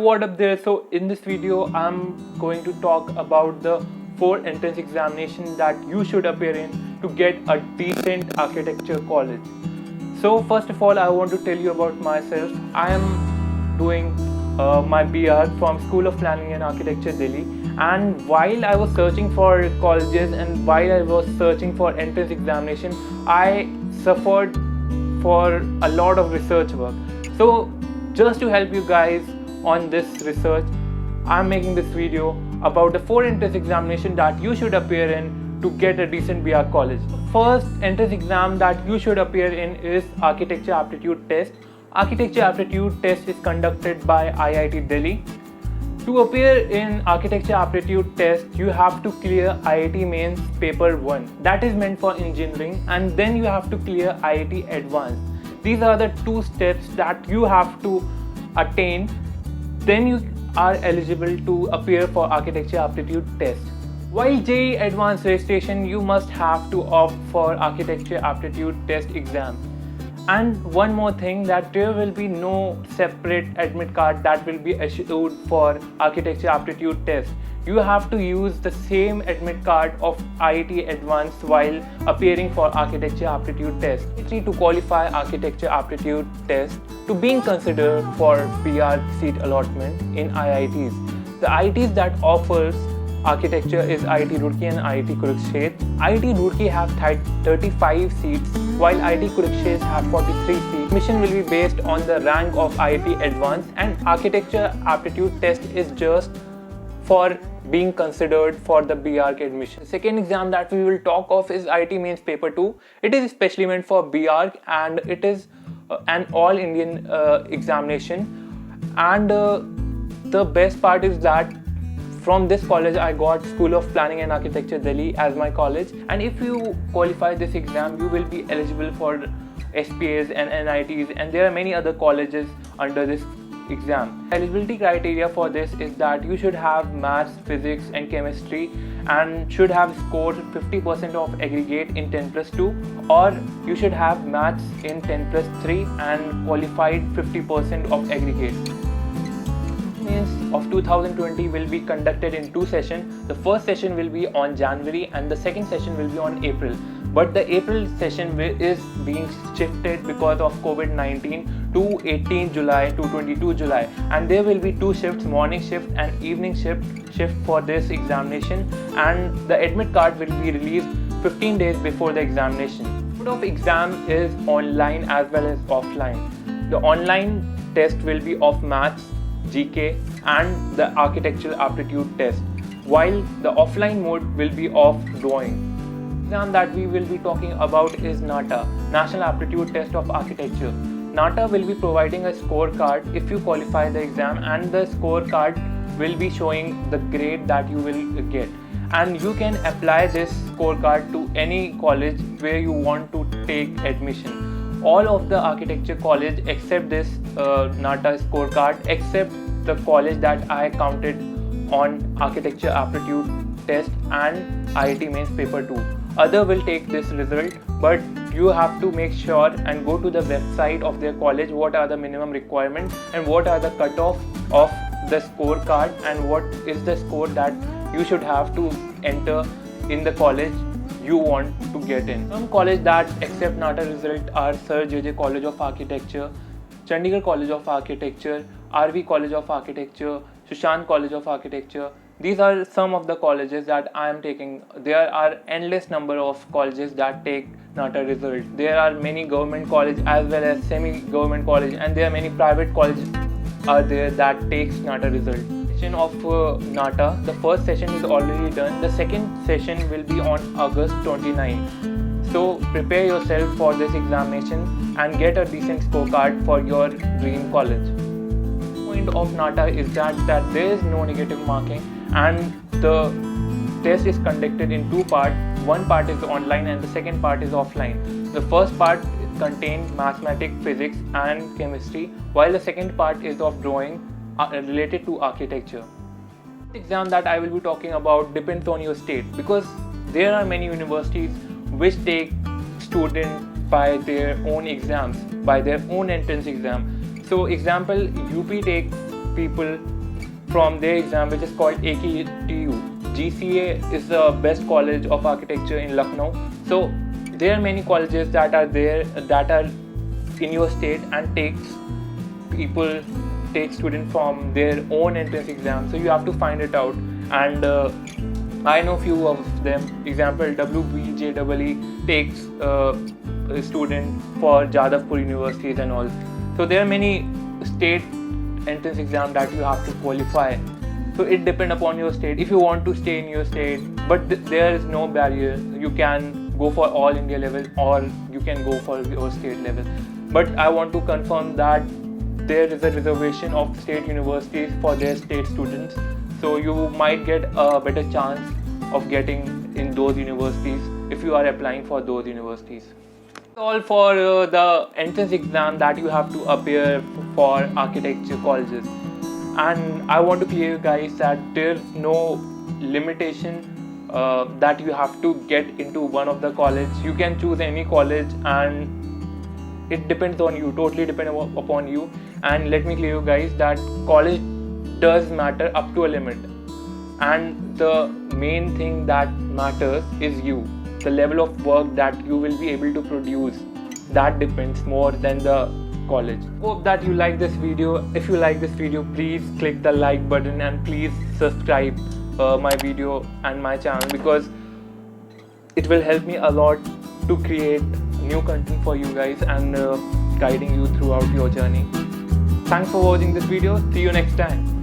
what up there. So in this video I'm going to talk about the 4 entrance examinations that you should appear in to get a decent architecture college. So first of all, I want to tell you about myself. I am doing my BR from School of Planning and Architecture, Delhi, and while I was searching for colleges and while I was searching for entrance examination, I suffered for a lot of research work. So just to help you guys on this research, I'm making this video about the 4 entrance examinations that you should appear in to get a decent BR college. The first entrance exam that you should appear in is Architecture Aptitude Test. Architecture Aptitude Test is conducted by IIT Delhi. To appear in Architecture Aptitude Test, you have to clear IIT Mains Paper 1. That is meant for engineering, and then you have to clear IIT Advanced. These are the 2 steps that you have to attain. Then you are eligible to appear for Architecture Aptitude Test. While JEE Advanced registration, you must have to opt for Architecture Aptitude Test exam. And one more thing, that there will be no separate admit card that will be issued for Architecture Aptitude Test. You have to use the same admit card of IIT Advanced while appearing for Architecture Aptitude Test. To qualify Architecture Aptitude Test to being considered for PR seat allotment in IITs. The IITs that offers architecture is IIT Roorkee and IIT Kurukshetra. IIT Roorkee have 35 seats while IIT Kurukshetra have 43 seats. Admission will be based on the rank of IIT Advanced, and Architecture Aptitude Test is just for being considered for the BArch admission. The second exam that we will talk of is IIT Mains Paper 2. It is especially meant for BArch and it is an all Indian examination. And the best part is that from this college I got School of Planning and Architecture Delhi as my college, and if you qualify this exam you will be eligible for SPAs and NITs, and there are many other colleges under this exam. Eligibility criteria for this is that you should have maths, physics and chemistry and should have scored 50% of aggregate in 10+2, or you should have maths in 10+3 and qualified 50% of aggregate. Of 2020 will be conducted in 2 sessions. The first session will be on January and the second session will be on April. But the April session is being shifted because of COVID-19 to 18 July to 22 July, and there will be 2 shifts, morning shift and evening shift for this examination, and the admit card will be released 15 days before the examination. Mode of exam is online as well as offline. The online test will be of maths, GK and the architectural aptitude test, while the offline mode will be of drawing. The exam that we will be talking about is NATA, National Aptitude Test of Architecture. NATA will be providing a scorecard if you qualify the exam, and the scorecard will be showing the grade that you will get, and you can apply this scorecard to any college where you want to take admission. All of the architecture college except this NATA scorecard, except the college that I counted on Architecture Aptitude Test and IIT Mains Paper 2. Other will take this result, but you have to make sure and go to the website of their college what are the minimum requirements and what are the cutoff of the scorecard and what is the score that you should have to enter in the college you want to get in. Some colleges that accept NATA result are Sir JJ College of Architecture, Chandigarh College of Architecture, RV College of Architecture, Sushant College of Architecture. These are some of the colleges that I am taking. There are endless number of colleges that take NATA result. There are many government colleges as well as semi-government colleges, and there are many private colleges are there that takes NATA result. Of NATA, the first session is already done. The second session will be on August 29. So prepare yourself for this examination and get a decent scorecard for your dream college. The point of NATA is that there is no negative marking, and the test is conducted in 2 parts. One part is online and the second part is offline. The first part contains mathematics, physics and chemistry, while the second part is of drawing related to architecture. The exam that I will be talking about depends on your state, because there are many universities which take students by their own exams, by their own entrance exam. So example, UP take people from their exam, which is called AKTU. GCA is the best college of architecture in Lucknow. So there are many colleges that are there, that are in your state, and take students from their own entrance exam. So you have to find it out. And I know few of them. Example, WBJEE takes a student for Jadavpur universities and all. So there are many state entrance exam that you have to qualify. So it depends upon your state. If you want to stay in your state, but there is no barrier. You can go for all India level, or you can go for your state level. But I want to confirm that there is a reservation of state universities for their state students. So you might get a better chance of getting in those universities if you are applying for those universities. That's all for the entrance exam that you have to appear for architecture colleges. And I want to clear you guys that there's no limitation that you have to get into one of the college. You can choose any college, and it depends on you, totally depends upon you. And let me clear you guys that college does matter up to a limit, and the main thing that matters is you, the level of work that you will be able to produce. That depends more than the college. Hope that you like this video. If you like this video, please click the like button, and please subscribe my video and my channel, because it will help me a lot to create new content for you guys and guiding you throughout your journey. Thanks for watching this video. See you next time.